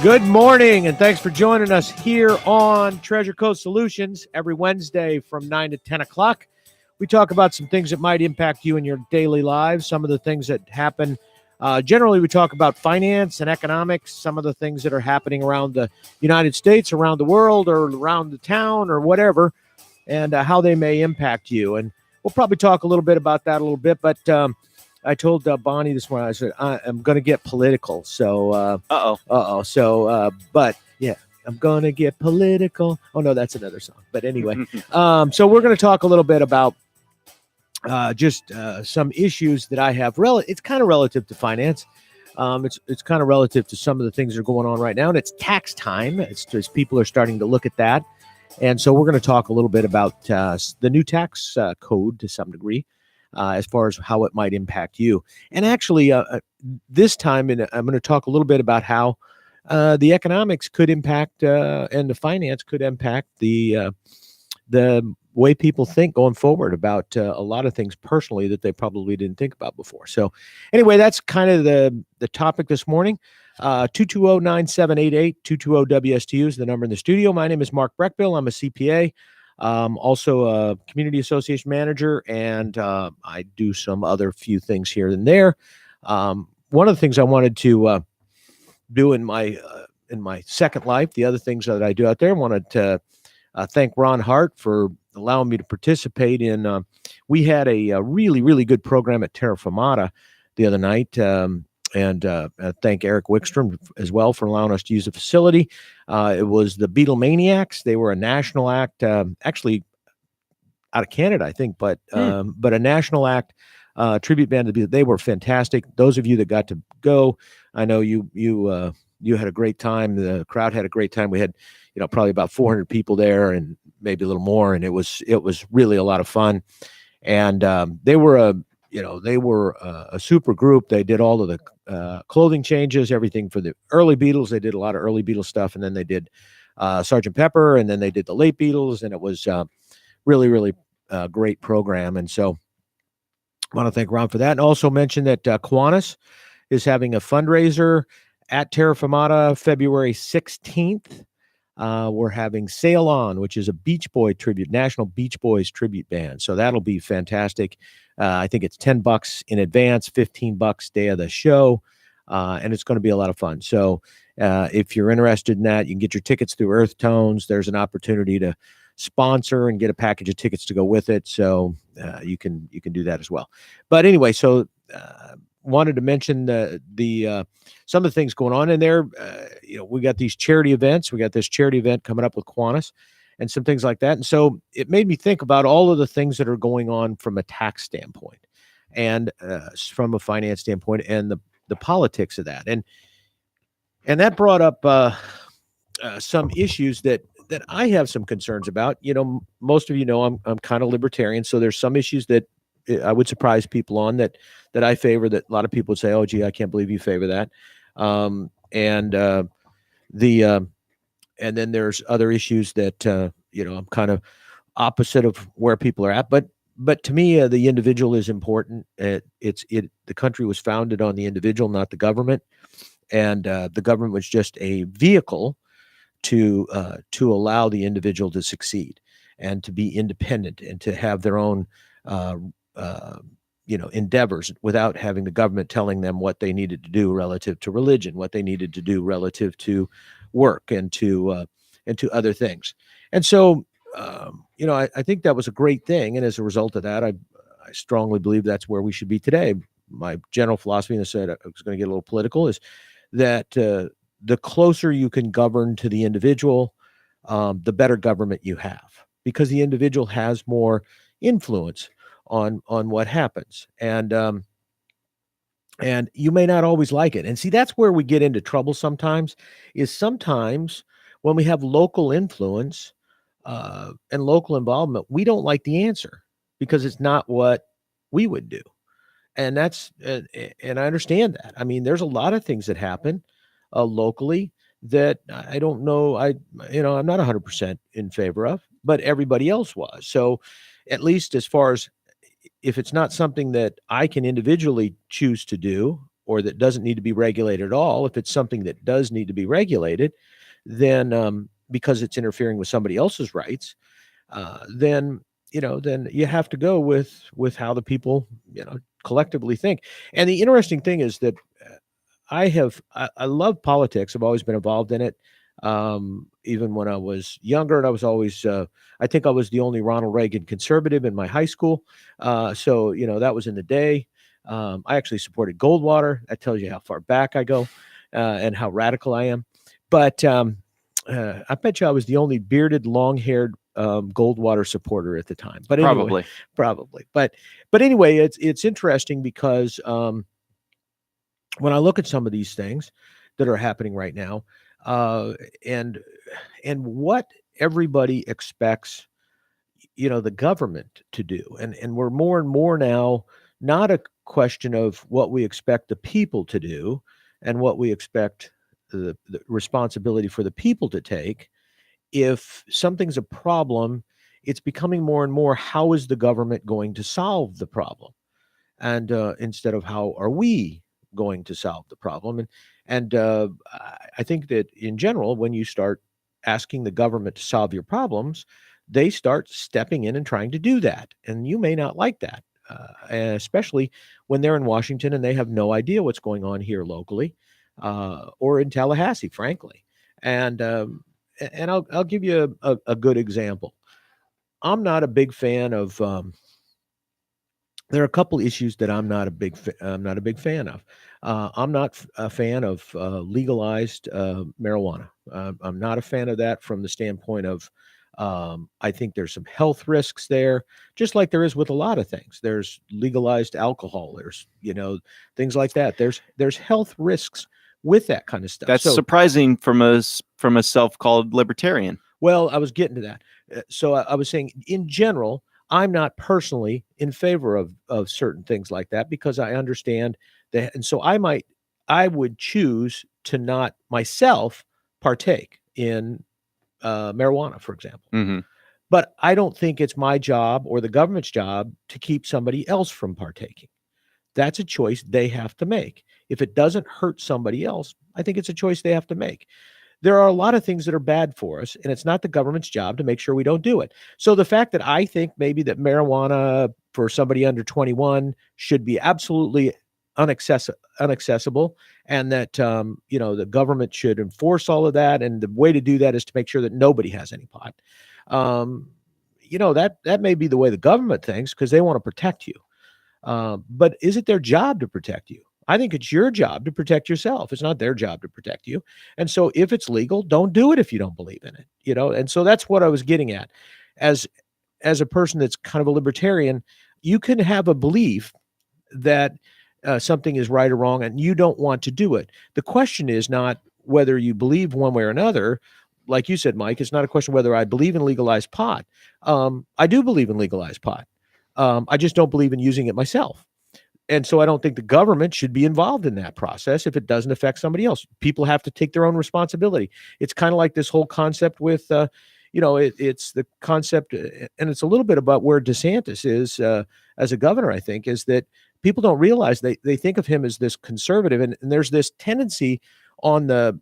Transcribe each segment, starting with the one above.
Good morning, and thanks for joining us here on Treasure Coast Solutions every Wednesday from 9 to 10 o'clock. We talk about some things that might impact you in your daily lives, some of the things that happen. Generally, we talk about finance and economics, some of the things that are happening around the United States, around the world, or around the town, or whatever, and how they may impact you. And we'll probably talk a little bit about that a little bit, but I told Bonnie this morning, I said, I'm going to get political. So, but yeah, I'm going to get political. Oh, no, that's another song. But anyway, so we're going to talk a little bit about just some issues that I have. It's kind of relative to finance. It's kind of relative to some of the things that are going on right now. And it's tax time. It's just people are starting to look at that. And so we're going to talk a little bit about the new tax code to some degree. As far as how it might impact you. And actually, this time, I'm going to talk a little bit about how the economics could impact and the finance could impact the way people think going forward about a lot of things personally that they probably didn't think about before. So anyway, that's kind of the topic this morning. 220-9788, 220-WSTU is the number in the studio. My name is Mark Breckbill. I'm a CPA. Also a community association manager, and I do some other few things here and there. One of the things I wanted to do in my second life, the other things that I do out there, I wanted to thank Ron Hart for allowing me to participate in. We had a really, really good program at Terra Firmata the other night. And thank Eric Wickstrom as well for allowing us to use the facility. It was the Beatlemaniacs. They were a national act, actually out of Canada, I think, but a national act tribute band to Beatles. They were fantastic. Those of you that got to go, I know you had a great time. The crowd had a great time. We had, probably about 400 people there, and maybe a little more, and it was really a lot of fun. And they were a super group. They did all of the clothing changes, everything for the early Beatles. They did a lot of early Beatles stuff, and then they did Sgt. Pepper, and then they did the late Beatles, and it was really, really great program. And so I want to thank Ron for that, and also mention that Kiwanis is having a fundraiser at Terra Firmata February 16th. We're having Sail On, which is a Beach Boy tribute, National Beach Boys tribute band. So that'll be fantastic. I think it's $10 in advance, $15 day of the show, and it's going to be a lot of fun. So if you're interested in that, you can get your tickets through Earth Tones. There's an opportunity to sponsor and get a package of tickets to go with it. So you can do that as well. But anyway, so wanted to mention the some of the things going on in there. We got these charity events. We got this charity event coming up with Kiwanis and some things like that. And so it made me think about all of the things that are going on from a tax standpoint and from a finance standpoint and the politics of that. And that brought up some issues that I have some concerns about. Most of I'm kind of libertarian. So there's some issues that I would surprise people on that I favor, that a lot of people would say, oh, gee, I can't believe you favor that. And then there's other issues that, I'm kind of opposite of where people are at. But to me, the individual is important. The country was founded on the individual, not the government. And the government was just a vehicle to allow the individual to succeed and to be independent and to have their own endeavors without having the government telling them what they needed to do relative to religion, what they needed to do relative to work and to other things. And so, I think that was a great thing. And as a result of that, I strongly believe that's where we should be today. My general philosophy, and I said I was going to get a little political, is that the closer you can govern to the individual, the better government you have, because the individual has more influence on what happens. And you may not always like it. And see, that's where we get into trouble sometimes, is sometimes when we have local influence and local involvement, we don't like the answer because it's not what we would do. And that's, and I understand that. I mean, there's a lot of things that happen locally that I don't know. I'm not 100% in favor of, but everybody else was. So at least as far as if it's not something that I can individually choose to do, or that doesn't need to be regulated at all. If it's something that does need to be regulated, then because it's interfering with somebody else's rights, then then you have to go with how the people collectively think. And the interesting thing is that I love politics. I've always been involved in it. Even when I was younger, and I was always I think I was the only Ronald Reagan conservative in my high school. So that was in the day. I actually supported Goldwater. That tells you how far back I go and how radical I am. But I bet you I was the only bearded, long-haired Goldwater supporter at the time. But anyway, probably. But anyway, it's interesting because when I look at some of these things that are happening right now, and what everybody expects, the government to do, and we're more and more now not a question of what we expect the people to do and what we expect the responsibility for the people to take. If something's a problem, it's becoming more and more, how is the government going to solve the problem? And instead of how are we going to solve the problem? And I think that in general, when you start asking the government to solve your problems, they start stepping in and trying to do that, and you may not like that, especially when they're in Washington and they have no idea what's going on here locally, or in Tallahassee, frankly. And I'll give you a good example. I'm not a big fan of there are a couple issues that I'm not a big fan of. I'm not a fan of legalized marijuana. I'm not a fan of that from the standpoint of I think there's some health risks there, just like there is with a lot of things. There's legalized alcohol. There's things like that. There's health risks with that kind of stuff. That's surprising from a self-called libertarian. Well, I was getting to that. So I was saying, in general, I'm not personally in favor of certain things like that because I understand that, and so I would choose to not myself partake in marijuana, for example. Mm-hmm. But I don't think it's my job or the government's job to keep somebody else from partaking. That's a choice they have to make. If it doesn't hurt somebody else, I think it's a choice they have to make. There are a lot of things that are bad for us, and it's not the government's job to make sure we don't do it. So the fact that I think maybe that marijuana for somebody under 21 should be absolutely unaccessible, and that the government should enforce all of that, and the way to do that is to make sure that nobody has any pot. That may be the way the government thinks because they want to protect you. But is it their job to protect you? I think it's your job to protect yourself. It's not their job to protect you. And so if it's legal, don't do it if you don't believe in it, And so that's what I was getting at. As a person that's kind of a libertarian, you can have a belief that something is right or wrong and you don't want to do it. The question is not whether you believe one way or another. Like you said, Mike, it's not a question whether I believe in legalized pot. I do believe in legalized pot. I just don't believe in using it myself. And so I don't think the government should be involved in that process if it doesn't affect somebody else. People have to take their own responsibility. It's kind of like this whole concept with, it's the concept, and it's a little bit about where DeSantis is as a governor, I think, is that people don't realize they think of him as this conservative. And there's this tendency on the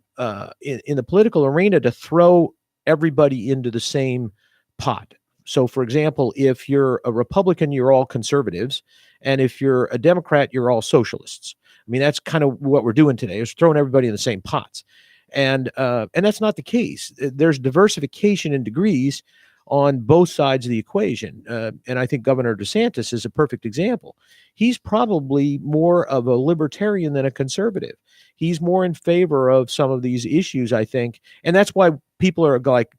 in the political arena to throw everybody into the same pot. So, for example, if you're a Republican, you're all conservatives. And if you're a Democrat, you're all socialists. I mean, that's kind of what we're doing today, is throwing everybody in the same pots. And that's not the case. There's diversification in degrees on both sides of the equation. And I think Governor DeSantis is a perfect example. He's probably more of a libertarian than a conservative. He's more in favor of some of these issues, I think. And that's why people are like,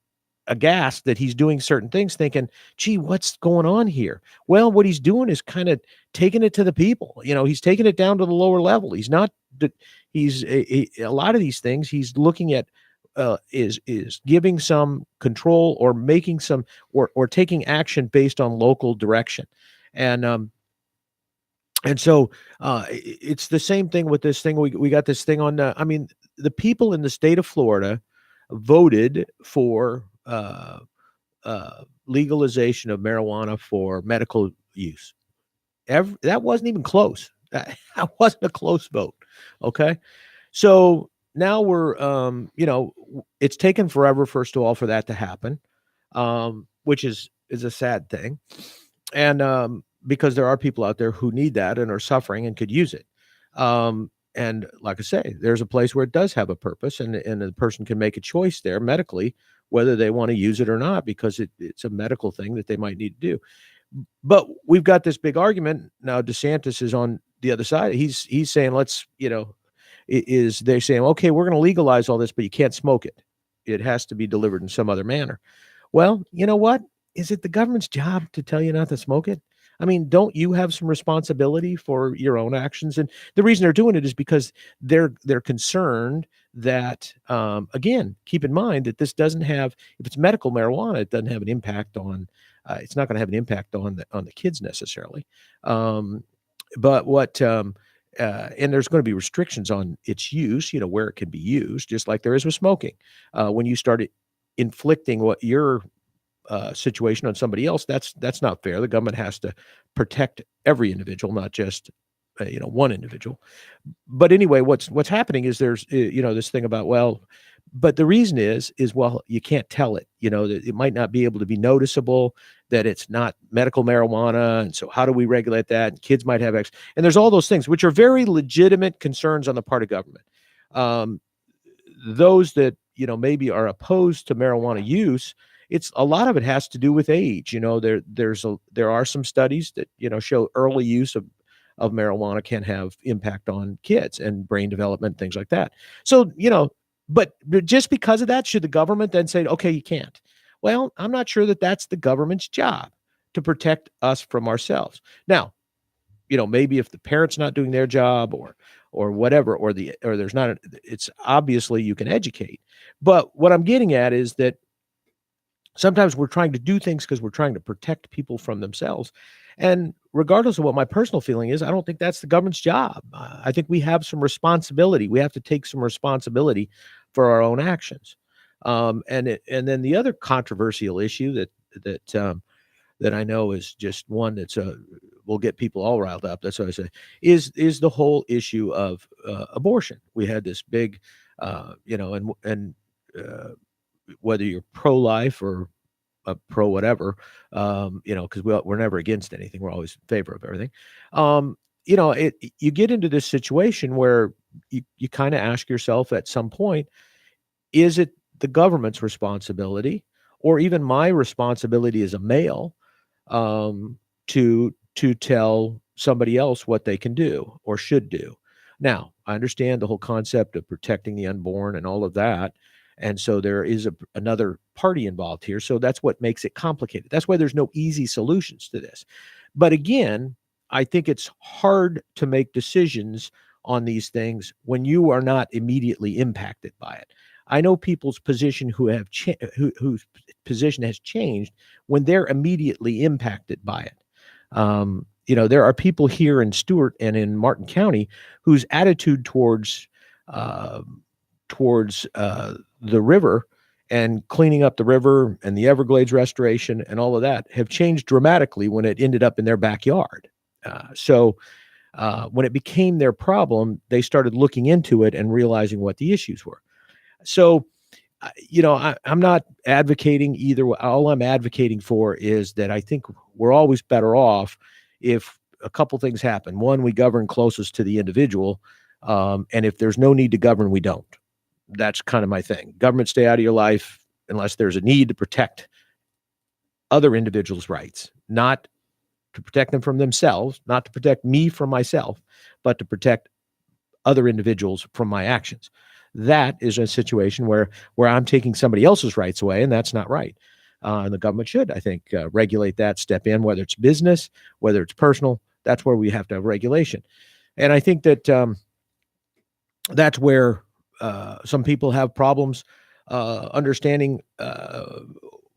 aghast that he's doing certain things, thinking, gee, what's going on here? Well, what he's doing is kind of taking it to the people. He's taking it down to the lower level. He's not, he's a lot of these things he's looking at is giving some control or making some or taking action based on local direction. And so it's the same thing with this thing. We got this thing on, the people in the state of Florida voted for legalization of marijuana for medical use. That wasn't even close. That wasn't a close vote. Okay. So now we're, it's taken forever, first of all, for that to happen, which is a sad thing. And because there are people out there who need that and are suffering and could use it. And like I say, there's a place where it does have a purpose, and the person can make a choice there medically whether they want to use it or not, because it's a medical thing that they might need to do. But we've got this big argument now. DeSantis is on the other side. He's saying, let's, is they're saying, okay, we're going to legalize all this, but you can't smoke it. It has to be delivered in some other manner. Well, you know what? Is it the government's job to tell you not to smoke it? I mean, don't you have some responsibility for your own actions? And the reason they're doing it is because they're concerned that, again, keep in mind that this doesn't have, if it's medical marijuana, it doesn't have an impact on. It's not going to have an impact on the kids necessarily. But what and there's going to be restrictions on its use, where it can be used, just like there is with smoking. When you start inflicting what your situation on somebody else, that's not fair. The government has to protect every individual, not just one individual. But anyway, what's happening is there's this thing about, well, but the reason is well, you can't tell it, that it might not be able to be noticeable, that it's not medical marijuana, and so how do we regulate that? And kids might have and there's all those things which are very legitimate concerns on the part of government. Those that maybe are opposed to marijuana use, it's a lot of it has to do with age. There are some studies that show early use of marijuana can have impact on kids and brain development, things like that. So but just because of that, should the government then say, okay, you can't? Well, I'm not sure that that's the government's job to protect us from ourselves. Now, maybe if the parent's not doing their job or whatever, or there's not, it's obviously you can educate. But what I'm getting at is that sometimes we're trying to do things because we're trying to protect people from themselves. And regardless of what my personal feeling is, I don't think that's the government's job. I think we have some responsibility. We have to take some responsibility for our own actions. And then the other controversial issue that I know is just one that's will get people all riled up. That's what I say is the whole issue of abortion. We had this big, and whether you're pro-life or pro whatever, because we're never against anything. We're always in favor of everything. You get into this situation where you kind of ask yourself at some point, is it the government's responsibility or even my responsibility as a male to tell somebody else what they can do or should do? Now, I understand the whole concept of protecting the unborn and all of that. And so there is another party involved here. So that's what makes it complicated. That's why there's no easy solutions to this. But again, I think it's hard to make decisions on these things when you are not immediately impacted by it. I know people's position whose position has changed when they're immediately impacted by it. There are people here in Stewart and in Martin County whose attitude towards the river and cleaning up the river and the Everglades restoration and all of that have changed dramatically when it ended up in their backyard. So when it became their problem, they started looking into it and realizing what the issues were. So, I'm not advocating either. All I'm advocating for is that I think we're always better off if a couple things happen. One, we govern closest to the individual. And if there's no need to govern, we don't. That's kind of my thing. Government stay out of your life unless there's a need to protect other individuals' rights, not to protect them from themselves, not to protect me from myself, but to protect other individuals from my actions. That is a situation where I'm taking somebody else's rights away, and that's not right. And the government should, I think, regulate that, step in, whether it's business, whether it's personal. That's where we have to have regulation. And I think that that's where some people have problems understanding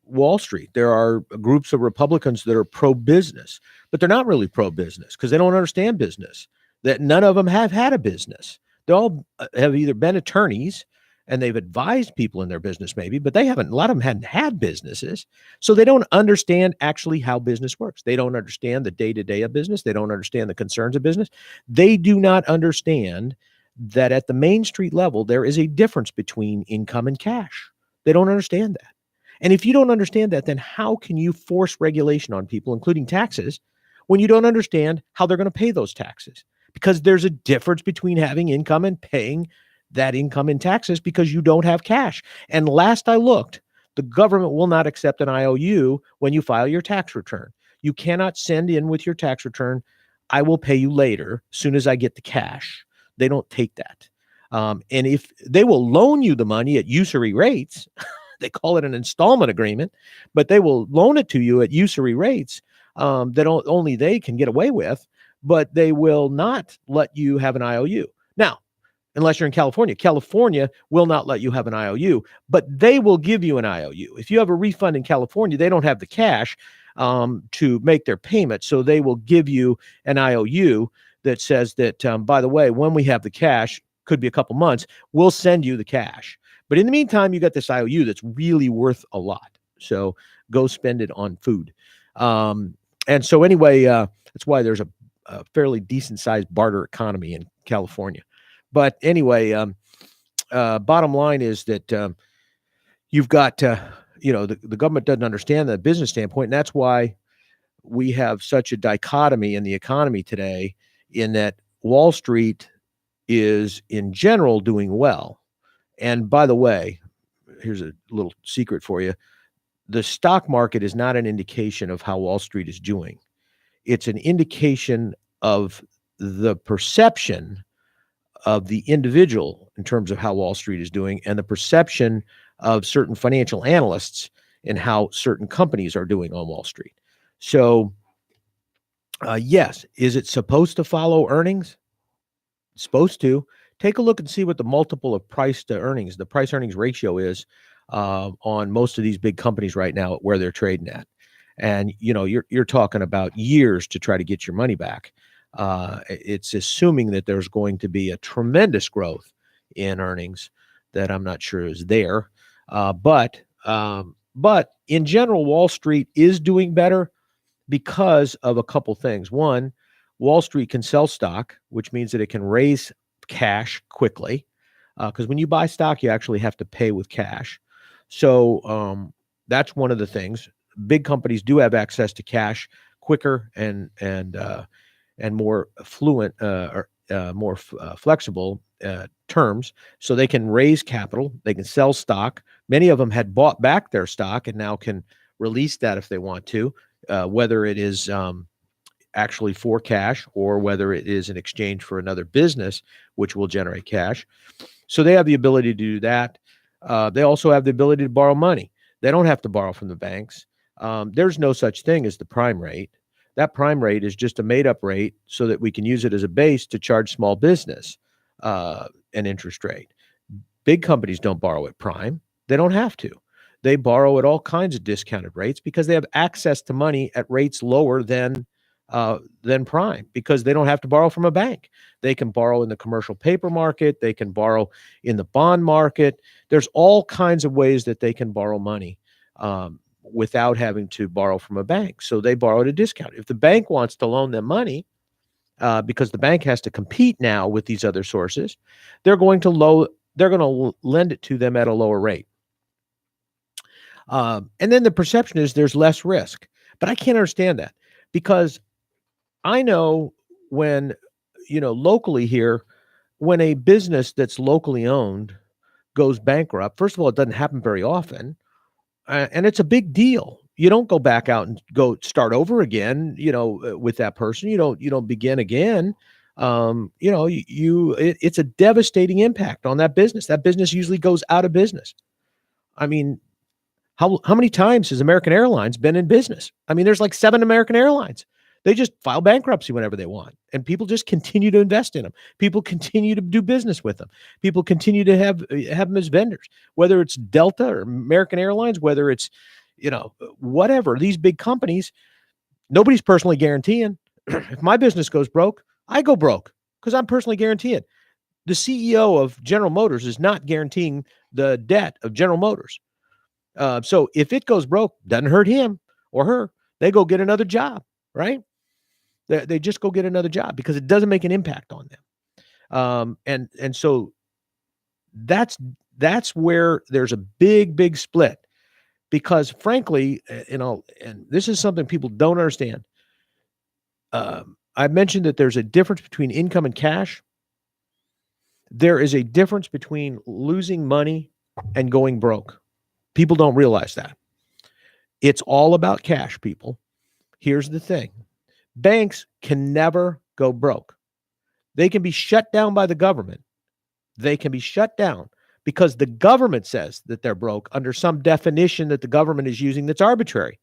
Wall Street. There are groups of Republicans that are pro-business, but they're not really pro-business because they don't understand business. That none of them have had a business. They all have either been attorneys and they've advised people in their business maybe, but a lot of them hadn't had businesses. So they don't understand actually how business works. They don't understand the day-to-day of business. They don't understand the concerns of business. They do not understand that at the Main Street level, there is a difference between income and cash. They don't understand that. And if you don't understand that, then how can you force regulation on people, including taxes, when you don't understand how they're going to pay those taxes? Because there's a difference between having income and paying that income in taxes because you don't have cash. And last I looked, the government will not accept an IOU when you file your tax return. You cannot send in with your tax return, I will pay you later as soon as I get the cash. They don't take that. And if they will loan you the money at usury rates, they call it an installment agreement, but they will loan it to you at usury rates that only they can get away with, but they will not let you have an IOU. Now, unless you're in California. California will not let you have an IOU, but they will give you an IOU. If you have a refund in California, they don't have the cash to make their payment, so they will give you an IOU that says that, by the way, when we have the cash, could be a couple months, we'll send you the cash. But in the meantime, you got this IOU that's really worth a lot. So go spend it on food. And so anyway, that's why there's a fairly decent sized barter economy in California. But anyway, bottom line is that you've got, the government doesn't understand the business standpoint. And that's why we have such a dichotomy in the economy today, in that Wall Street is in general doing well. And by the way, here's a little secret for you. The stock market is not an indication of how Wall Street is doing. It's an indication of the perception of the individual in terms of how Wall Street is doing, and the perception of certain financial analysts in how certain companies are doing on Wall Street. So, yes, is it supposed to follow earnings? It's supposed to. Take a look and see what the multiple of price to earnings, the price earnings ratio is on most of these big companies right now, where they're trading at. And, you're talking about years to try to get your money back. It's assuming that there's going to be a tremendous growth in earnings that I'm not sure is there. But in general, Wall Street is doing better because of a couple things. One, Wall Street can sell stock, which means that it can raise cash quickly. Because when you buy stock, you actually have to pay with cash. So that's one of the things. Big companies do have access to cash quicker and more fluent or more flexible terms, so they can raise capital, they can sell stock. Many of them had bought back their stock and now can release that if they want to, whether it is actually for cash or whether it is in exchange for another business, which will generate cash. So they have the ability to do that. They also have the ability to borrow money. They don't have to borrow from the banks. There's no such thing as the prime rate. That prime rate is just a made-up rate so that we can use it as a base to charge small business an interest rate. Big companies don't borrow at prime. They don't have to. They borrow at all kinds of discounted rates because they have access to money at rates lower than prime, because they don't have to borrow from a bank. They can borrow in the commercial paper market. They can borrow in the bond market. There's all kinds of ways that they can borrow money without having to borrow from a bank. So they borrow at a discount. If the bank wants to loan them money, because the bank has to compete now with these other sources, they're going to lend it to them at a lower rate. And then the perception is there's less risk. But I can't understand that, because I know when, locally here, when a business that's locally owned goes bankrupt, first of all, it doesn't happen very often. And it's a big deal. You don't go back out and go start over again, with that person. You don't begin again. It's a devastating impact on that business. That business usually goes out of business. I mean, how many times has American Airlines been in business? I mean, there's like 7 American Airlines. They just file bankruptcy whenever they want, and people just continue to invest in them. People continue to do business with them. People continue to have them as vendors, whether it's Delta or American Airlines, whether it's, whatever. These big companies, nobody's personally guaranteeing. If my business goes broke, I go broke because I'm personally guaranteeing. The CEO of General Motors is not guaranteeing the debt of General Motors. So if it goes broke, doesn't hurt him or her. They go get another job, right? They just go get another job because it doesn't make an impact on them. And so that's where there's a big split, because frankly, and this is something people don't understand. I mentioned that there's a difference between income and cash. There is a difference between losing money and going broke. People don't realize that. It's all about cash, people. Here's the thing. Banks can never go broke. They can be shut down by the government. They can be shut down because the government says that they're broke under some definition that the government is using that's arbitrary.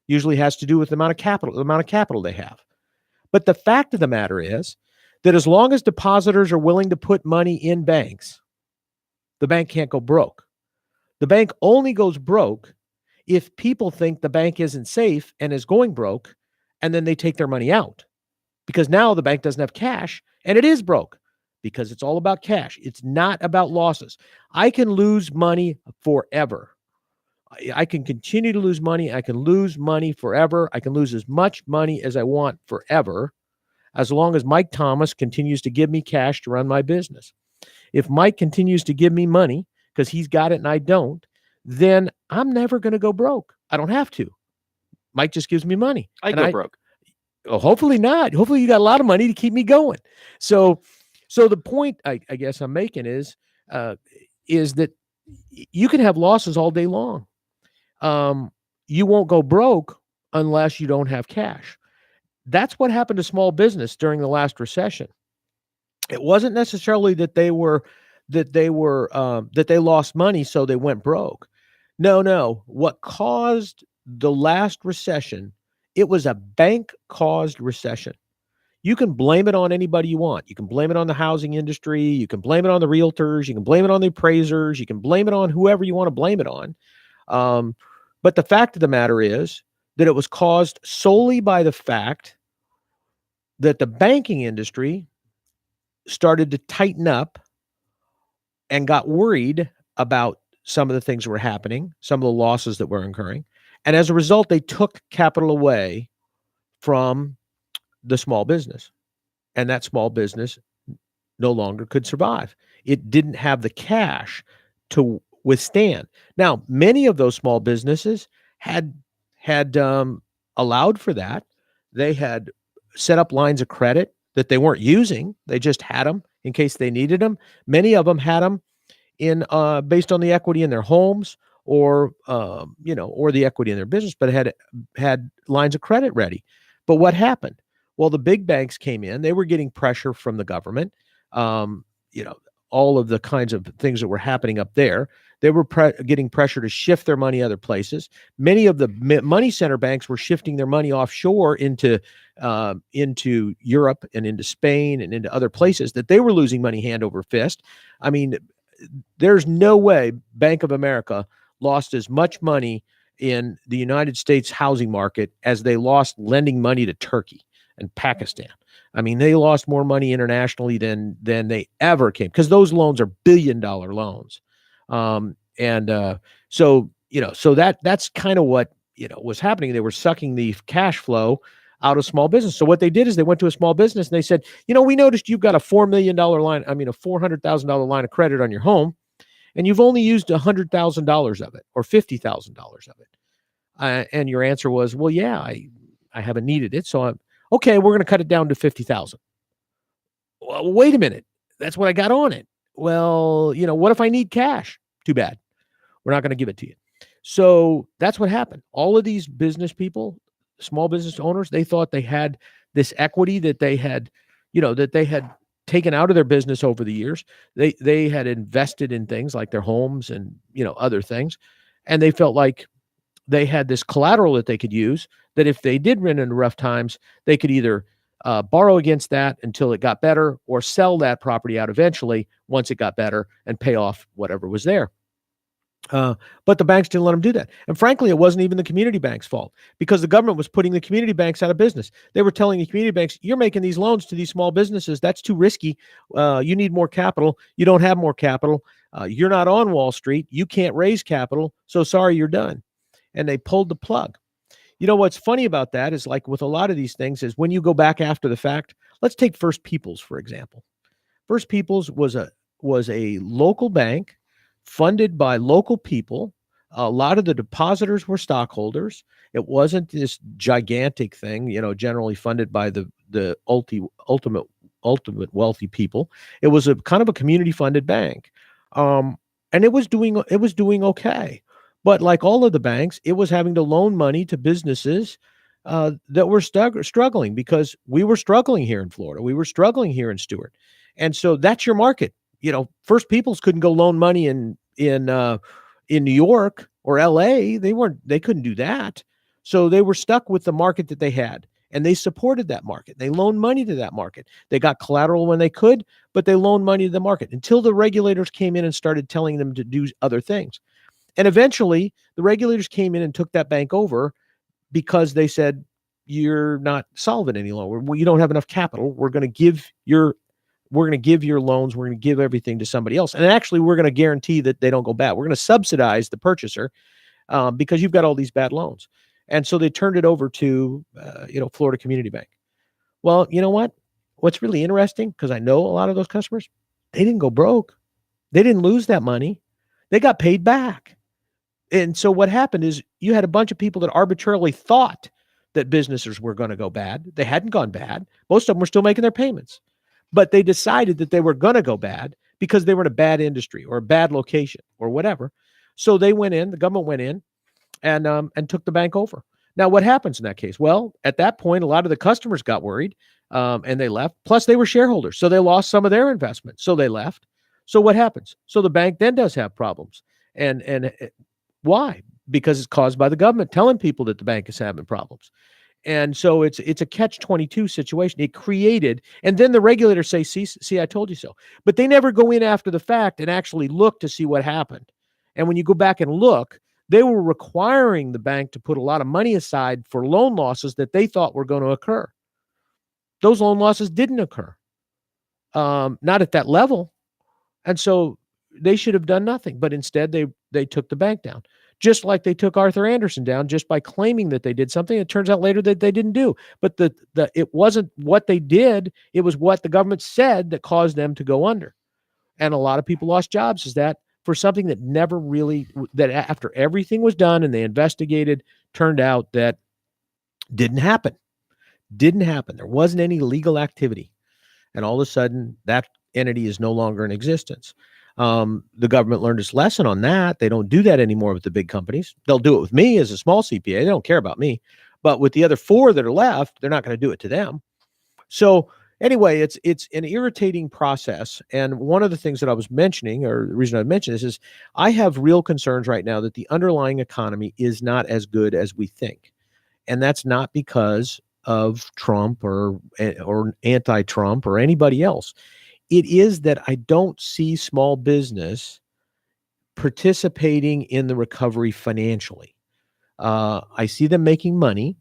Usually has to do with the amount of capital they have. But the fact of the matter is that as long as depositors are willing to put money in banks, the bank can't go broke. The bank only goes broke if people think the bank isn't safe and is going broke, and then they take their money out, because now the bank doesn't have cash and it is broke, because it's all about cash. It's not about losses. I can lose money forever. I can continue to lose money. I can lose money forever. I can lose as much money as I want forever, as long as Mike Thomas continues to give me cash to run my business. If Mike continues to give me money because he's got it and I don't, then I'm never going to go broke. I don't have to. Mike just gives me money. I go broke. Oh, hopefully not. Hopefully you got a lot of money to keep me going. So the point I guess I'm making is that you can have losses all day long. You won't go broke unless you don't have cash. That's what happened to small business during the last recession. It wasn't necessarily that they lost money, so they went broke. No. What caused the last recession? It was a bank-caused recession. You can blame it on anybody you want. You can blame it on the housing industry. You can blame it on the realtors. You can blame it on the appraisers. You can blame it on whoever you want to blame it on. But the fact of the matter is that it was caused solely by the fact that the banking industry started to tighten up and got worried about some of the things that were happening, some of the losses that were incurring. And as a result, they took capital away from the small business. And that small business no longer could survive. It didn't have the cash to withstand. Now, many of those small businesses had allowed for that. They had set up lines of credit that they weren't using. They just had them in case they needed them. Many of them had them in based on the equity in their homes, or or the equity in their business, but had lines of credit ready. But what happened? Well, the big banks came in. They were getting pressure from the government. All of the kinds of things that were happening up there. They were getting pressure to shift their money other places. Many of the money center banks were shifting their money offshore into Europe and into Spain and into other places that they were losing money hand over fist. I mean, there's no way Bank of America lost as much money in the United States housing market as they lost lending money to Turkey and Pakistan. I mean, they lost more money internationally than they ever came, because those loans are billion-dollar loans. So that's kind of what was happening. They were sucking the cash flow out of small business. So what they did is they went to a small business and they said, we noticed you've got a $4 million line, a $400,000 line of credit on your home, and you've only used $100,000 of it or $50,000 of it. And your answer was, well, yeah, I haven't needed it. So okay, we're going to cut it down to 50,000. Well, wait a minute. That's what I got on it. Well, what if I need cash? Too bad. We're not going to give it to you. So that's what happened. All of these business people, small business owners, they thought they had this equity that they had taken out of their business over the years. They had invested in things like their homes and, other things. And they felt like they had this collateral that they could use, that if they did run into rough times, they could either borrow against that until it got better, or sell that property out eventually once it got better and pay off whatever was there. But the banks didn't let them do that. And frankly, it wasn't even the community bank's fault, because the government was putting the community banks out of business. They were telling the community banks, you're making these loans to these small businesses. That's too risky. You need more capital. You don't have more capital. You're not on Wall Street. You can't raise capital. So sorry, you're done. And they pulled the plug. What's funny about that is, like with a lot of these things, is when you go back after the fact, let's take First Peoples, for example. First Peoples was a local bank funded by local people. A lot of the depositors were stockholders. It wasn't this gigantic thing, generally funded by the ultimate wealthy people. It was a kind of a community funded bank, and it was doing okay. But like all of the banks, it was having to loan money to businesses that were struggling, because we were struggling here in Florida. We were struggling here in Stewart. And so that's your market. First Peoples couldn't go loan money in New York or LA. They couldn't do that. So they were stuck with the market that they had, and they supported that market. They loaned money to that market. They got collateral when they could, but they loaned money to the market until the regulators came in and started telling them to do other things. And eventually the regulators came in and took that bank over, because they said, you're not solvent any longer. You don't have enough capital. We're going to give your loans. We're going to give everything to somebody else. And actually, we're going to guarantee that they don't go bad. We're going to subsidize the purchaser, because you've got all these bad loans. And so they turned it over to, Florida Community Bank. Well, you know what? What's really interesting, because I know a lot of those customers, they didn't go broke. They didn't lose that money. They got paid back. And so what happened is, you had a bunch of people that arbitrarily thought that businesses were going to go bad. They hadn't gone bad. Most of them were still making their payments, but they decided that they were going to go bad because they were in a bad industry or a bad location or whatever. So the government went in and took the bank over. Now, what happens in that case? Well, at that point, a lot of the customers got worried, and they left. Plus, they were shareholders, so they lost some of their investment. So they left. So what happens? So the bank then does have problems. And why? Because it's caused by the government telling people that the bank is having problems. And so it's a catch-22 situation. It created, and then the regulators say, see, I told you so. But they never go in after the fact and actually look to see what happened. And when you go back and look, they were requiring the bank to put a lot of money aside for loan losses that they thought were going to occur. Those loan losses didn't occur, not at that level. And so they should have done nothing, but instead they took the bank down, just like they took Arthur Andersen down just by claiming that they did something. It turns out later that they didn't do. But it wasn't what they did, it was what the government said that caused them to go under. And a lot of people lost jobs for something that never really, that after everything was done and they investigated, turned out that didn't happen. There wasn't any legal activity. And all of a sudden, that entity is no longer in existence. The government learned its lesson on that. They don't do that anymore with the big companies. They'll do it with me as a small CPA. They don't care about me. But with the other four that are left, they're not going to do it to them. So anyway, it's an irritating process. And one of the things that I was mentioning, or the reason I mentioned this, is I have real concerns right now that the underlying economy is not as good as we think. And that's not because of Trump or anti-Trump or anybody else. It is that I don't see small business participating in the recovery financially. I see them making money.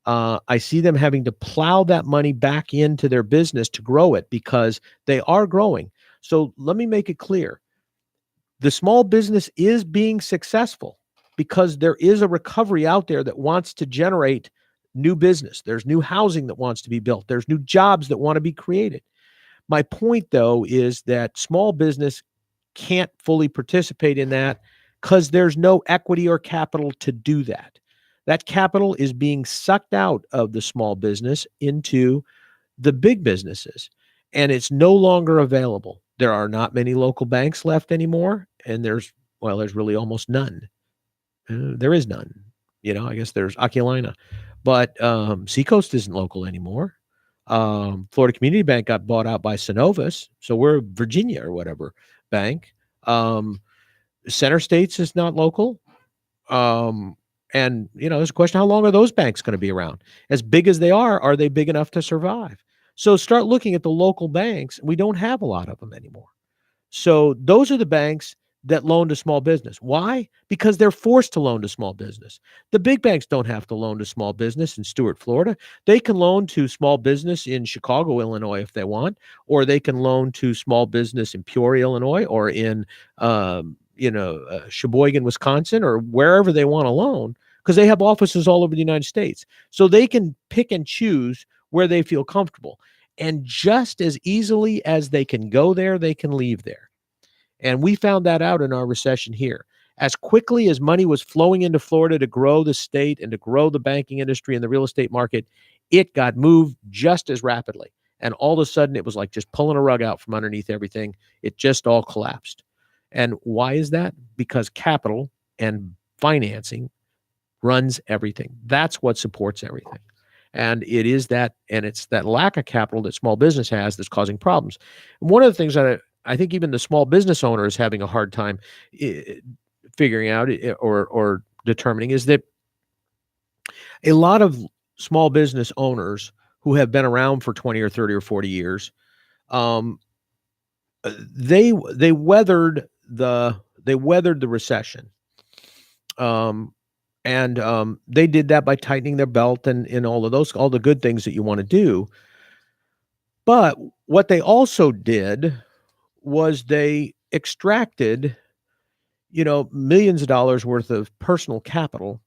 I see them having to plow that money back into their business to grow it, because they are growing. So let me make it clear. The small business is being successful because there is a recovery out there that wants to generate new business. There's new housing that wants to be built. There's new jobs that want to be created. My point, though, is that small business can't fully participate in that because there's no equity or capital to do that. That capital is being sucked out of the small business into the big businesses, and it's no longer available. There are not many local banks left anymore, and there's really almost none. There is none. I guess there's Aquiline, but Seacoast isn't local anymore. Florida Community Bank got bought out by Synovus, so we're Virginia or whatever bank. Center States is not local. And there's a question, how long are those banks going to be around? As big as they are they big enough to survive? So start looking at the local banks. We don't have a lot of them anymore. So those are the banks that loan to small business. Why? Because they're forced to loan to small business. The big banks don't have to loan to small business in Stewart, Florida. They can loan to small business in Chicago, Illinois, if they want, or they can loan to small business in Peoria, Illinois, or in Sheboygan, Wisconsin, or wherever they want to loan, because they have offices all over the United States. So they can pick and choose where they feel comfortable. And just as easily as they can go there, they can leave there. And we found that out in our recession here. As quickly as money was flowing into Florida to grow the state and to grow the banking industry and the real estate market, it got moved just as rapidly. And all of a sudden, it was like just pulling a rug out from underneath everything. It just all collapsed. And why is that? Because capital and financing runs everything. That's what supports everything. And it's that lack of capital that small business has that's causing problems. And one of the things that I think even the small business owner is having a hard time figuring out or determining is that a lot of small business owners who have been around for 20 or 30 or 40 years, um, they weathered the recession. They did that by tightening their belt and all the good things that you want to do. But what they also did was they extracted, millions of dollars worth of personal capital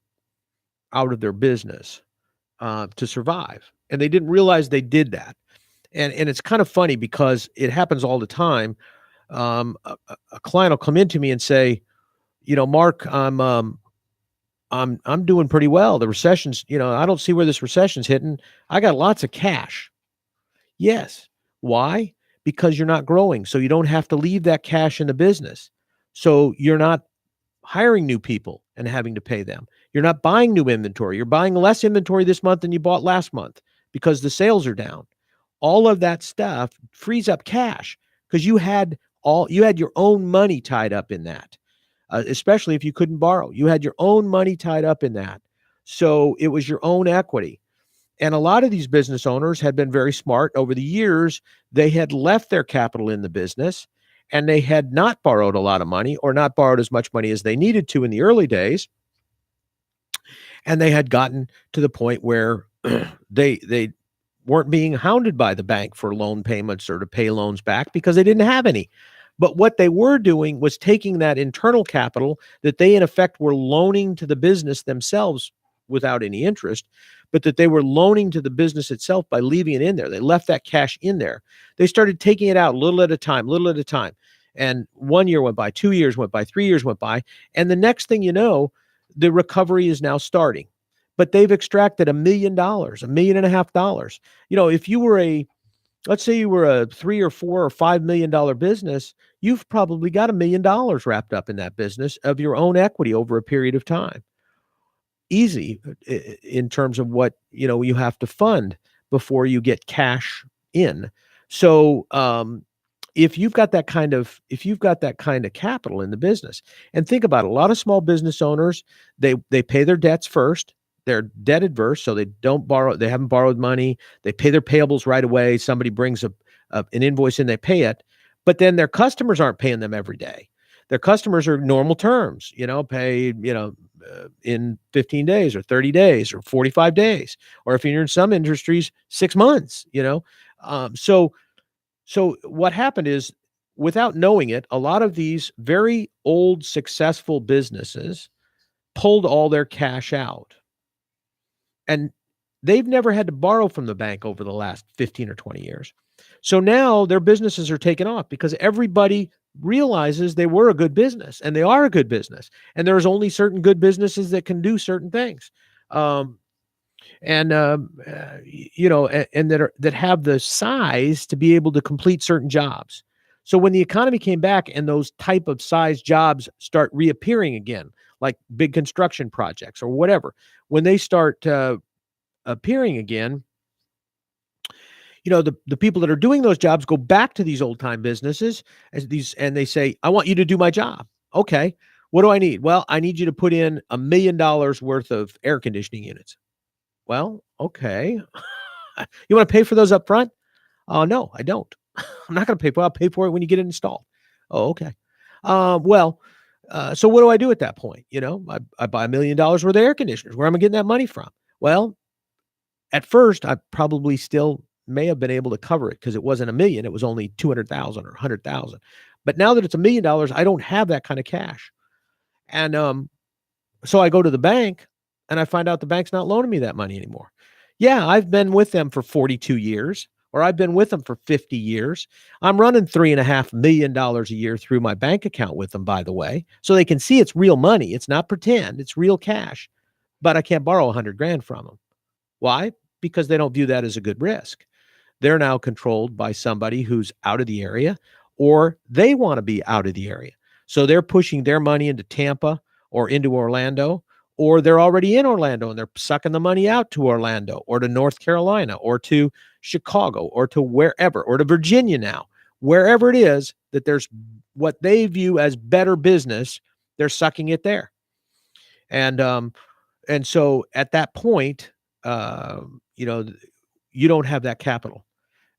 out of their business to survive. And they didn't realize they did that. And it's kind of funny because it happens all the time. A client will come into me and say, Mark, I'm doing pretty well. The recession's, I don't see where this recession's hitting. I got lots of cash. Yes. Why? Because you're not growing. So you don't have to leave that cash in the business. So you're not hiring new people and having to pay them. You're not buying new inventory. You're buying less inventory this month than you bought last month because the sales are down. All of that stuff frees up cash because you had your own money tied up in that. Especially if you couldn't borrow. You had your own money tied up in that. So it was your own equity. And a lot of these business owners had been very smart over the years. They had left their capital in the business and they had not borrowed a lot of money or not borrowed as much money as they needed to in the early days. And they had gotten to the point where they weren't being hounded by the bank for loan payments or to pay loans back because they didn't have any. But what they were doing was taking that internal capital that they, in effect, were loaning to the business themselves without any interest, but that they were loaning to the business itself by leaving it in there. They left that cash in there. They started taking it out little at a time, little at a time. And 1 year went by, 2 years went by, 3 years went by. And the next thing you know, the recovery is now starting. But they've extracted $1 million, $1.5 million. If you were let's say you were a $3 or $4 or $5 million business, you've probably got $1 million wrapped up in that business of your own equity over a period of time. Easy in terms of what you have to fund before you get cash in. So if you've got that kind of capital in the business, and think about it, a lot of small business owners, they pay their debts first. They're debt adverse, so they don't borrow. They haven't borrowed money. They pay their payables right away. Somebody brings an invoice in, they pay it. But then their customers aren't paying them every day. Their customers are normal terms, pay, in 15 days or 30 days or 45 days. Or if you're in some industries, 6 months, So what happened is, without knowing it, a lot of these very old, successful businesses pulled all their cash out. And they've never had to borrow from the bank over the last 15 or 20 years. So now their businesses are taking off because everybody realizes they were a good business and they are a good business. And there's only certain good businesses that can do certain things. And that have the size to be able to complete certain jobs. So when the economy came back and those type of size jobs start reappearing again, like big construction projects or whatever, when they start appearing again, the people that are doing those jobs go back to these old time businesses and they say, I want you to do my job. Okay. What do I need? Well, I need you to put in $1 million worth of air conditioning units. Well, okay. You want to pay for those up front? No, I don't. I'm not going to pay for it. I'll pay for it when you get it installed. Oh, okay. So what do I do at that point? I buy $1 million worth of air conditioners. Where am I getting that money from? Well, at first, I probably still may have been able to cover it because it wasn't $1 million. It was only 200,000 or 100,000. But now that it's $1 million, I don't have that kind of cash. And so I go to the bank and I find out the bank's not loaning me that money anymore. Yeah, I've been with them for 42 years or I've been with them for 50 years. I'm running $3.5 million a year through my bank account with them, by the way, so they can see it's real money. It's not pretend, it's real cash, but I can't borrow 100 grand from them. Why? Because they don't view that as a good risk. They're now controlled by somebody who's out of the area, or they want to be out of the area. So they're pushing their money into Tampa or into Orlando, or they're already in Orlando and they're sucking the money out to Orlando or to North Carolina or to Chicago or to wherever, or to Virginia now. Wherever it is that there's what they view as better business, they're sucking it there. And so at that point, you know, you don't have that capital.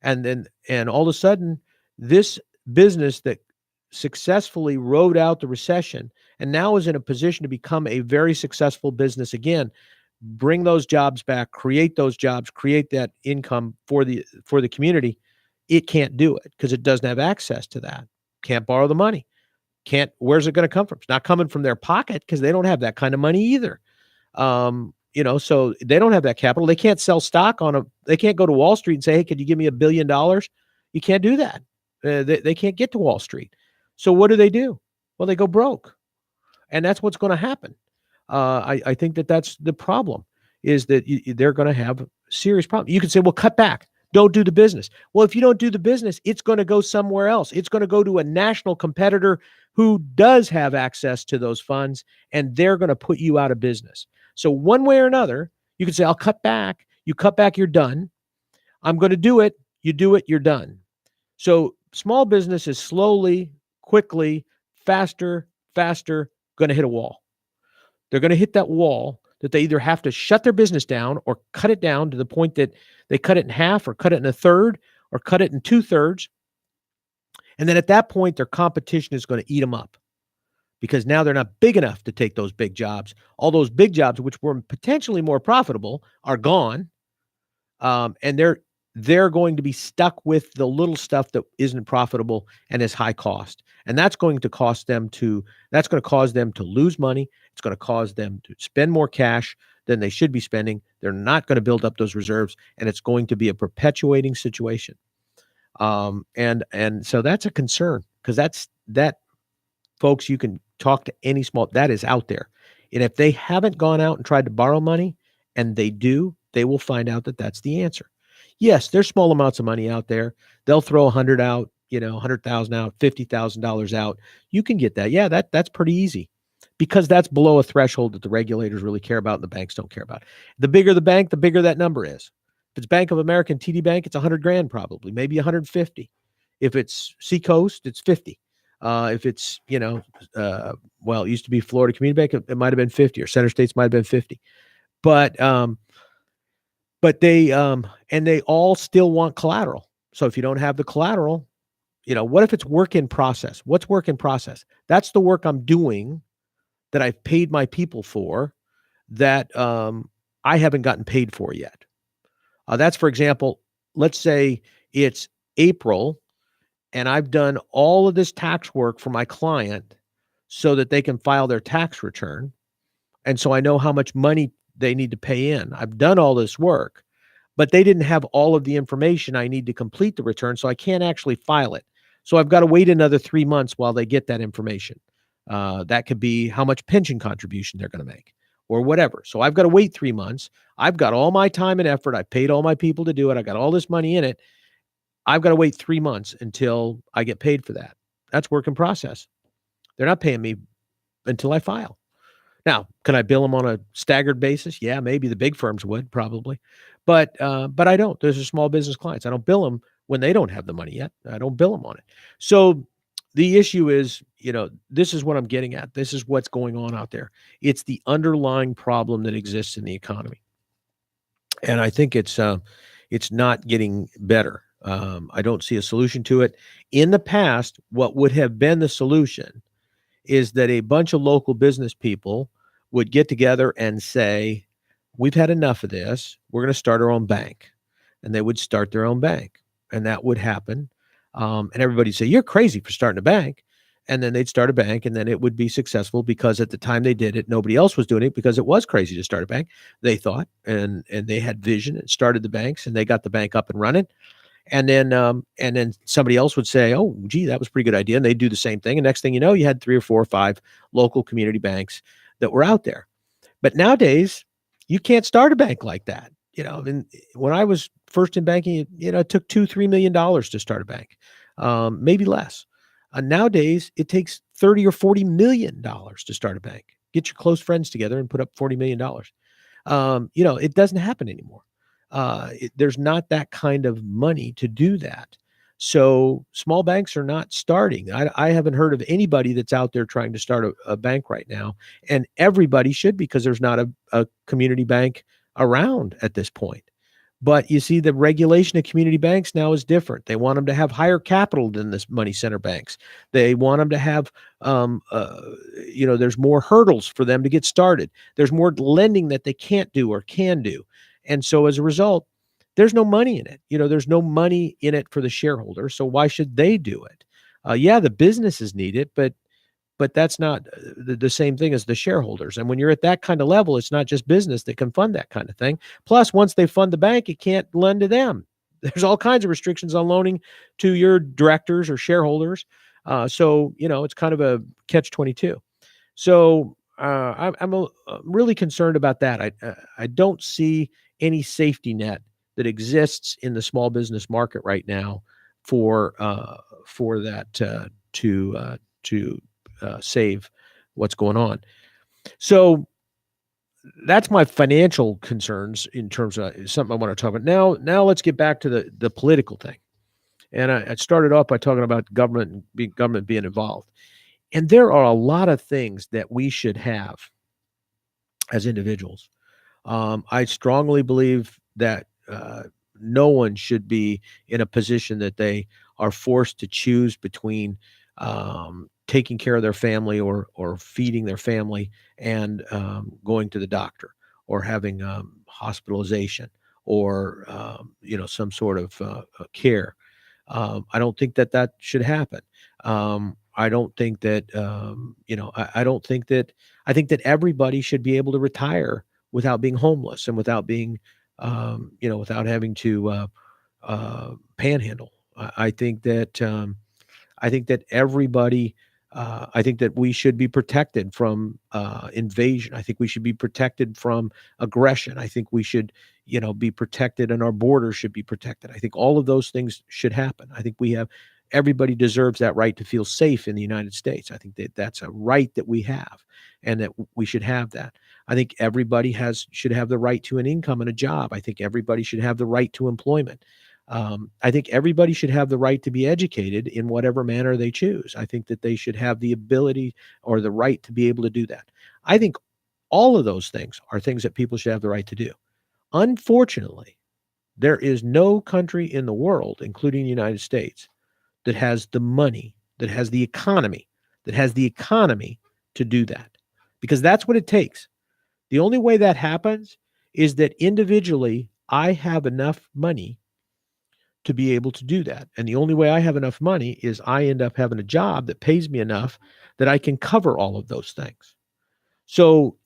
And all of a sudden, this business that successfully rode out the recession and now is in a position to become a very successful business again, bring those jobs back, create those jobs, create that income for the community, it can't do it because it doesn't have access to that. Can't borrow the money. Can't. Where's it going to come from? It's not coming from their pocket because they don't have that kind of money either. So they don't have that capital. They can't sell stock they can't go to Wall Street and say, hey, could you give me $1 billion? You can't do that. They can't get to Wall Street. So what do? Well, they go broke. And that's what's going to happen. I think that's the problem, is that they're going to have serious problems. You can say, well, cut back. Don't do the business. Well, if you don't do the business, it's going to go somewhere else. It's going to go to a national competitor who does have access to those funds, and they're going to put you out of business. So one way or another, you can say, I'll cut back. You cut back, you're done. I'm going to do it. You do it, you're done. So small business is slowly, quickly, faster, going to hit a wall. They're going to hit that wall that they either have to shut their business down or cut it down to the point that they cut it in half or cut it in a third or cut it in 2/3. And then at that point, their competition is going to eat them up, because now they're not big enough to take those big jobs. All those big jobs, which were potentially more profitable, are gone. And they're going to be stuck with the little stuff that isn't profitable and is high cost. And that's going to cause them to lose money. It's going to cause them to spend more cash than they should be spending. They're not going to build up those reserves, and it's going to be a perpetuating situation. And so that's a concern, because that, folks, you can talk to any that is out there. And if they haven't gone out and tried to borrow money, and they do, they will find out that that's the answer. Yes, there's small amounts of money out there. They'll throw 100 out, 100,000 out, $50,000 out. You can get that. Yeah, that's pretty easy, because that's below a threshold that the regulators really care about and the banks don't care about. The bigger the bank, the bigger that number is. If it's Bank of America and TD Bank, it's 100 grand probably, maybe 150. If it's Seacoast, it's 50. If it's, well, it used to be Florida Community Bank, it might have been 50, or Center States might have been 50. But they and they all still want collateral. So if you don't have the collateral, what if it's work in process? What's work in process? That's the work I'm doing that I've paid my people for, that I haven't gotten paid for yet. That's, for example, let's say it's April and I've done all of this tax work for my client so that they can file their tax return. And so I know how much money they need to pay in. I've done all this work, but they didn't have all of the information I need to complete the return, so I can't actually file it. So I've got to wait another 3 months while they get that information. That could be how much pension contribution they're going to make or whatever. So I've got to wait 3 months. I've got all my time and effort. I paid all my people to do it. I got all this money in it. I've got to wait 3 months until I get paid for that. That's work in process. They're not paying me until I file. Now, can I bill them on a staggered basis? Yeah, maybe the big firms would, probably. But I don't. Those are small business clients. I don't bill them when they don't have the money yet. I don't bill them on it. So the issue is, this is what I'm getting at. This is what's going on out there. It's the underlying problem that exists in the economy. And I think it's not getting better. I don't see a solution to it. In the past, what would have been the solution is that a bunch of local business people would get together and say, we've had enough of this. We're going to start our own bank. And they would start their own bank. And that would happen. And everybody'd say, you're crazy for starting a bank. And then they'd start a bank, and then it would be successful, because at the time they did it, nobody else was doing it, because it was crazy to start a bank, they thought. And they had vision and started the banks, and they got the bank up and running. And then somebody else would say, "Oh, gee, that was a pretty good idea," and they do the same thing. And next thing you know, you had 3 or 4 or 5 local community banks that were out there. But nowadays, you can't start a bank like that. And when I was first in banking, it took $2-3 million to start a bank, maybe less. Nowadays, it takes $30 or $40 million to start a bank. Get your close friends together and put up $40 million. It doesn't happen anymore. There's not that kind of money to do that. So small banks are not starting. I haven't heard of anybody that's out there trying to start a bank right now. And everybody should, because there's not a community bank around at this point. But you see, the regulation of community banks now is different. They want them to have higher capital than this money center banks. They want them to have, there's more hurdles for them to get started. There's more lending that they can't do or can do. And so as a result, there's no money in it. There's no money in it for the shareholder. So why should they do it? Yeah, the businesses need it, but that's not the same thing as the shareholders. And when you're at that kind of level, it's not just business that can fund that kind of thing. Plus, once they fund the bank, it can't lend to them. There's all kinds of restrictions on loaning to your directors or shareholders. So it's kind of a catch-22. So I'm really concerned about that. I don't see any safety net that exists in the small business market right now for that to save what's going on. So that's my financial concerns in terms of something I want to talk about. Now let's get back to the political thing. And I started off by talking about government being involved. And there are a lot of things that we should have as individuals. I strongly believe that no one should be in a position that they are forced to choose between taking care of their family or feeding their family and going to the doctor or having hospitalization or some sort of care. I don't think that should happen. I don't think that I don't think that I think that everybody should be able to retire without being homeless and without being without having to panhandle. I think that everybody. I think that we should be protected from invasion. I think we should be protected from aggression. I think we should, be protected, and our borders should be protected. I think all of those things should happen. I think everybody deserves that right to feel safe in the United States. I think that that's a right that we have, and that we should have that. I think everybody should have the right to an income and a job. I think everybody should have the right to employment. I think everybody should have the right to be educated in whatever manner they choose. I think that they should have the ability or the right to be able to do that. I think all of those things are things that people should have the right to do. Unfortunately, there is no country in the world, including the United States, that has the money, that has the economy to do that, because that's what it takes. The only way that happens is that individually I have enough money to be able to do that. And the only way I have enough money is I end up having a job that pays me enough that I can cover all of those things. So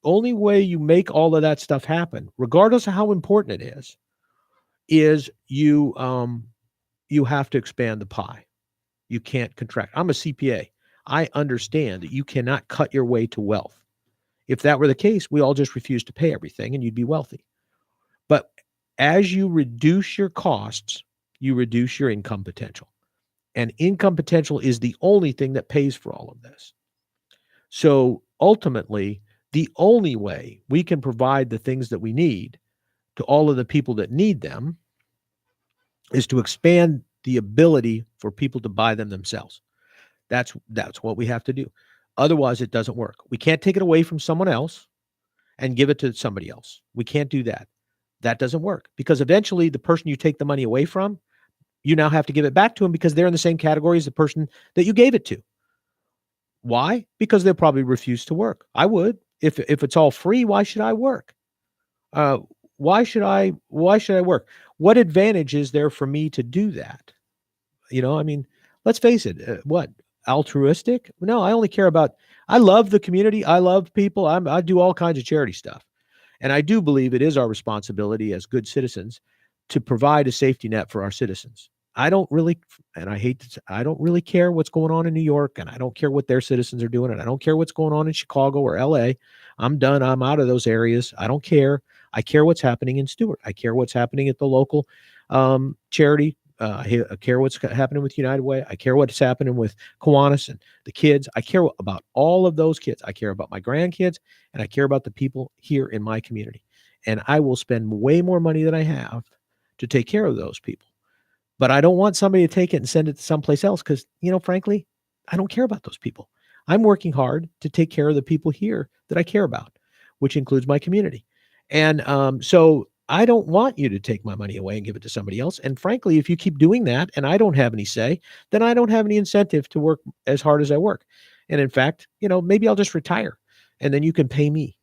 only way you make all of that stuff happen, regardless of how important it is you have to expand the pie. You can't contract. I'm a CPA. I understand that you cannot cut your way to wealth. If that were the case, we all just refuse to pay everything and you'd be wealthy. But as you reduce your costs, you reduce your income potential. And income potential is the only thing that pays for all of this. So ultimately, the only way we can provide the things that we need to all of the people that need them is to expand the ability for people to buy them themselves. That's what we have to do. Otherwise, it doesn't work. We can't take it away from someone else and give it to somebody else. We can't do that. That doesn't work, because eventually the person you take the money away from, you now have to give it back to them because they're in the same category as the person that you gave it to. Why? Because they'll probably refuse to work. I would. If it's all free, why should I work? Why should I work? What advantage is there for me to do that? Let's face it. What? Altruistic? No, I only care about, I love the community. I love people. I do all kinds of charity stuff. And I do believe it is our responsibility as good citizens to provide a safety net for our citizens. I don't really, and I hate to, I don't really care what's going on in New York, and I don't care what their citizens are doing, and I don't care what's going on in Chicago or LA. I'm done. I'm out of those areas. I don't care. I care what's happening in Stewart. I care what's happening at the local charity. I care what's happening with United Way. I care what's happening with Kiwanis and the kids. I care about all of those kids. I care about my grandkids, and I care about the people here in my community. And I will spend way more money than I have to take care of those people. But I don't want somebody to take it and send it to someplace else because, frankly, I don't care about those people. I'm working hard to take care of the people here that I care about, which includes my community. And so I don't want you to take my money away and give it to somebody else. And frankly, if you keep doing that and I don't have any say, then I don't have any incentive to work as hard as I work. And in fact, maybe I'll just retire and then you can pay me.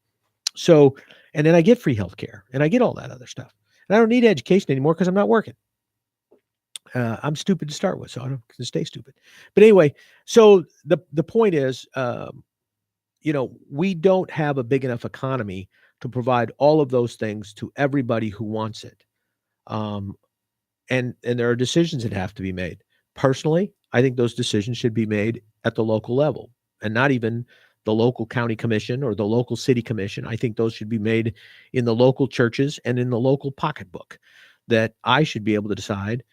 So, and then I get free healthcare and I get all that other stuff. And I don't need education anymore because I'm not working. I'm stupid to start with, so I don't can stay stupid. But anyway, so the point is, we don't have a big enough economy to provide all of those things to everybody who wants it. And there are decisions that have to be made. Personally, I think those decisions should be made at the local level and not even the local county commission or the local city commission. I think those should be made in the local churches and in the local pocketbook, that I should be able to decide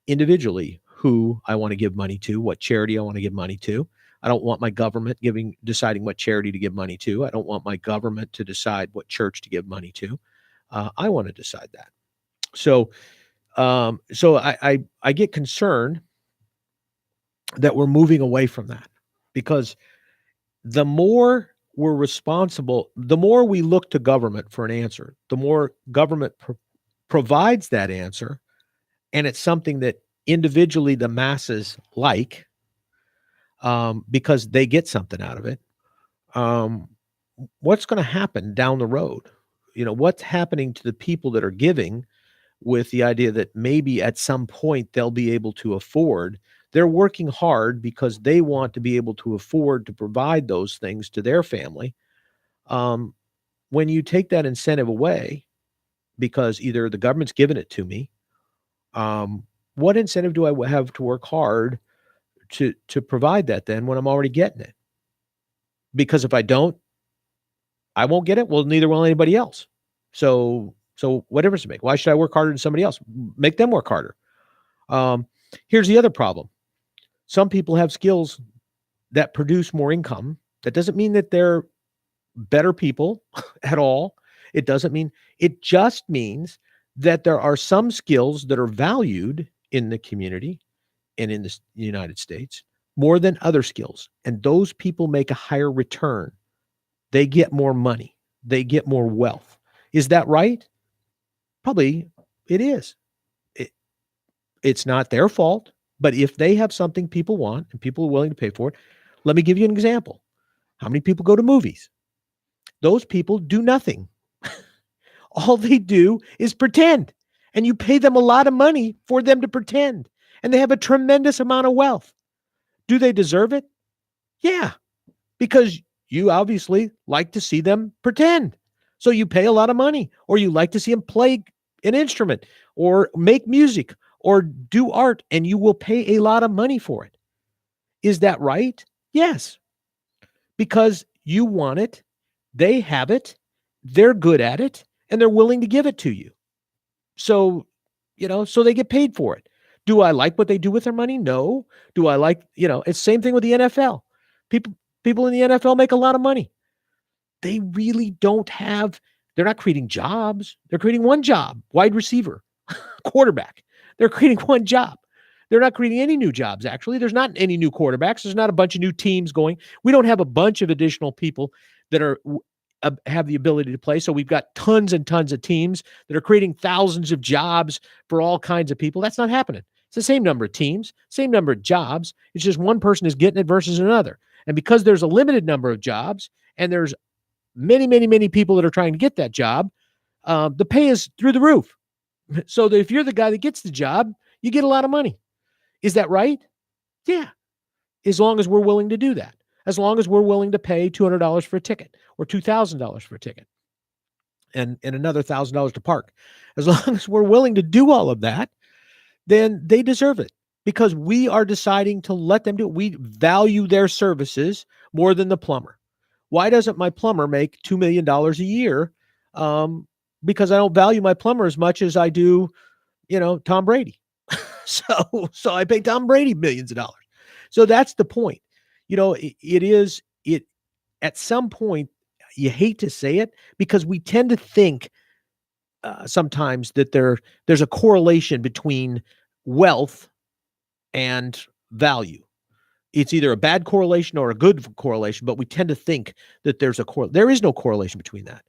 individually who I want to give money to, what charity I want to give money to. I don't want my government deciding what charity to give money to. I don't want my government to decide what church to give money to. I want to decide that. So I get concerned that we're moving away from that, because the more we're responsible, the more we look to government for an answer, the more government provides that answer, and it's something that individually the masses like, because they get something out of it. What's going to happen down the road? What's happening to the people that are giving with the idea that maybe at some point they'll be able to afford? They're working hard because they want to be able to afford to provide those things to their family. When you take that incentive away, because either the government's given it to me, what incentive do I have to work hard to provide that then when I'm already getting it? Because if I don't, I won't get it. Well, neither will anybody else. So what difference does it make? Why should I work harder than somebody else? Make them work harder. Here's the other problem. Some people have skills that produce more income. That doesn't mean that they're better people at all. It just means that there are some skills that are valued in the community and in the United States more than other skills. And those people make a higher return. They get more money. They get more wealth. Is that right? Probably it is. It's not their fault, but if they have something people want and people are willing to pay for it, let me give you an example. How many people go to movies? Those people do nothing. All they do is pretend, and you pay them a lot of money for them to pretend, and they have a tremendous amount of wealth. Do they deserve it? Yeah, because you obviously like to see them pretend. So you pay a lot of money, or you like to see them play an instrument or make music or do art, and you will pay a lot of money for it. Is that right? Yes, because you want it, they have it, they're good at it, and they're willing to give it to you. So, so they get paid for it. Do I like what they do with their money? No. Do I like, it's the same thing with the NFL. People in the NFL make a lot of money. They really they're not creating jobs. They're creating one job: wide receiver, quarterback. They're creating one job. They're not creating any new jobs, actually. There's not any new quarterbacks. There's not a bunch of new teams going. We don't have a bunch of additional people that have the ability to play. So we've got tons and tons of teams that are creating thousands of jobs for all kinds of people. That's not happening. It's the same number of teams, same number of jobs. It's just one person is getting it versus another. And because there's a limited number of jobs and there's many, many, many people that are trying to get that job, the pay is through the roof. So that if you're the guy that gets the job, you get a lot of money. Is that right? Yeah. As long as we're willing to do that. As long as we're willing to pay $200 for a ticket or $2,000 for a ticket. and another $1,000 to park. As long as we're willing to do all of that, then they deserve it because we are deciding to let them do it. We value their services more than the plumber. Why doesn't my plumber make $2 million a year? Because I don't value my plumber as much as I do, Tom Brady. So I pay Tom Brady millions of dollars. So that's the point. It at some point, you hate to say it because we tend to think sometimes that there's a correlation between wealth and value. It's either a bad correlation or a good correlation, but we tend to think that there is no correlation between that.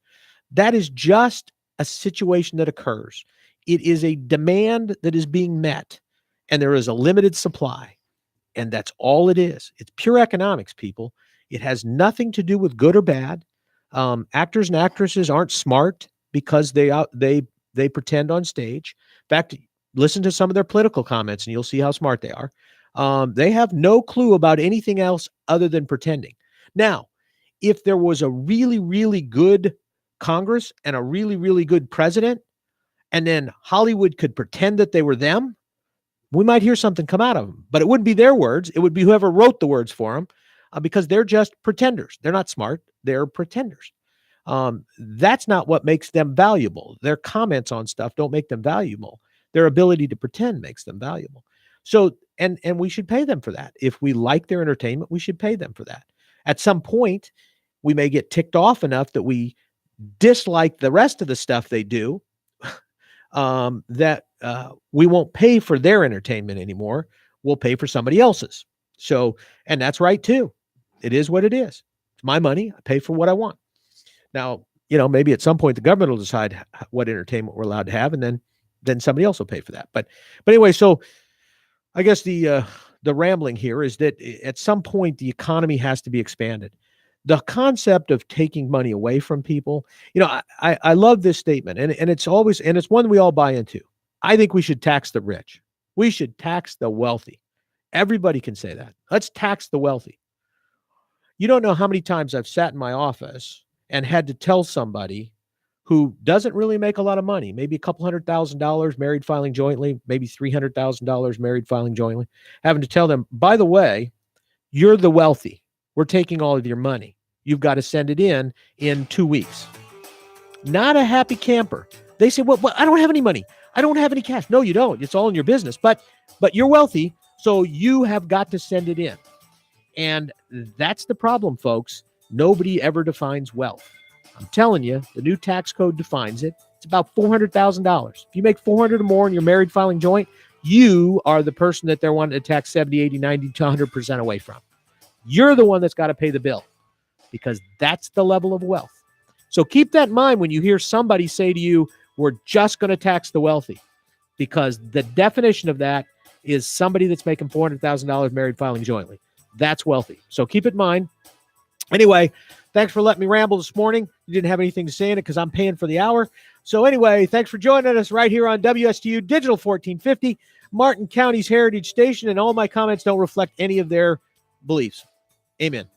That is just a situation that occurs. It is a demand that is being met, and there is a limited supply, and that's all it is. It's pure economics, people. It has nothing to do with good or bad. Actors and actresses aren't smart because they pretend on stage. In fact, listen to some of their political comments, and you'll see how smart they are. They have no clue about anything else other than pretending. Now, if there was a really, really good Congress and a really, really good president, and then Hollywood could pretend that they were them, we might hear something come out of them. But it wouldn't be their words. It would be whoever wrote the words for them because they're just pretenders. They're not smart. They're pretenders. That's not what makes them valuable. Their comments on stuff don't make them valuable. Their ability to pretend makes them valuable. So, and we should pay them for that. If we like their entertainment, we should pay them for that. At some point, we may get ticked off enough that we dislike the rest of the stuff they do, that we won't pay for their entertainment anymore. We'll pay for somebody else's. So, and that's right too. It is what it is. It's my money. I pay for what I want. Now, maybe at some point the government will decide what entertainment we're allowed to have, and then somebody else will pay for that. But anyway, so I guess the rambling here is that at some point the economy has to be expanded. The concept of taking money away from people, I love this statement, and it's one we all buy into. I think we should tax the rich. We should tax the wealthy. Everybody can say that. Let's tax the wealthy. You don't know how many times I've sat in my office and had to tell somebody who doesn't really make a lot of money, maybe a couple $100,000 married filing jointly, maybe $300,000 married filing jointly, having to tell them, by the way, you're the wealthy. We're taking all of your money. You've got to send it in 2 weeks. Not a happy camper. They say, well, I don't have any money. I don't have any cash. No, you don't. It's all in your business. But you're wealthy, so you have got to send it in. And that's the problem, folks. Nobody ever defines wealth. I'm telling you, the new tax code defines it. It's about $400,000. If you make $400,000 or more and you're married filing joint, you are the person that they're wanting to tax 70, 80, 90 to 100% away from. You're the one that's got to pay the bill because that's the level of wealth. So keep that in mind when you hear somebody say to you, we're just going to tax the wealthy, because the definition of that is somebody that's making $400,000 married filing jointly. That's wealthy. So keep it in mind. Anyway, thanks for letting me ramble this morning. You didn't have anything to say in it because I'm paying for the hour. So anyway, thanks for joining us right here on WSTU Digital 1450, Martin County's Heritage Station, and all my comments don't reflect any of their beliefs. Amen.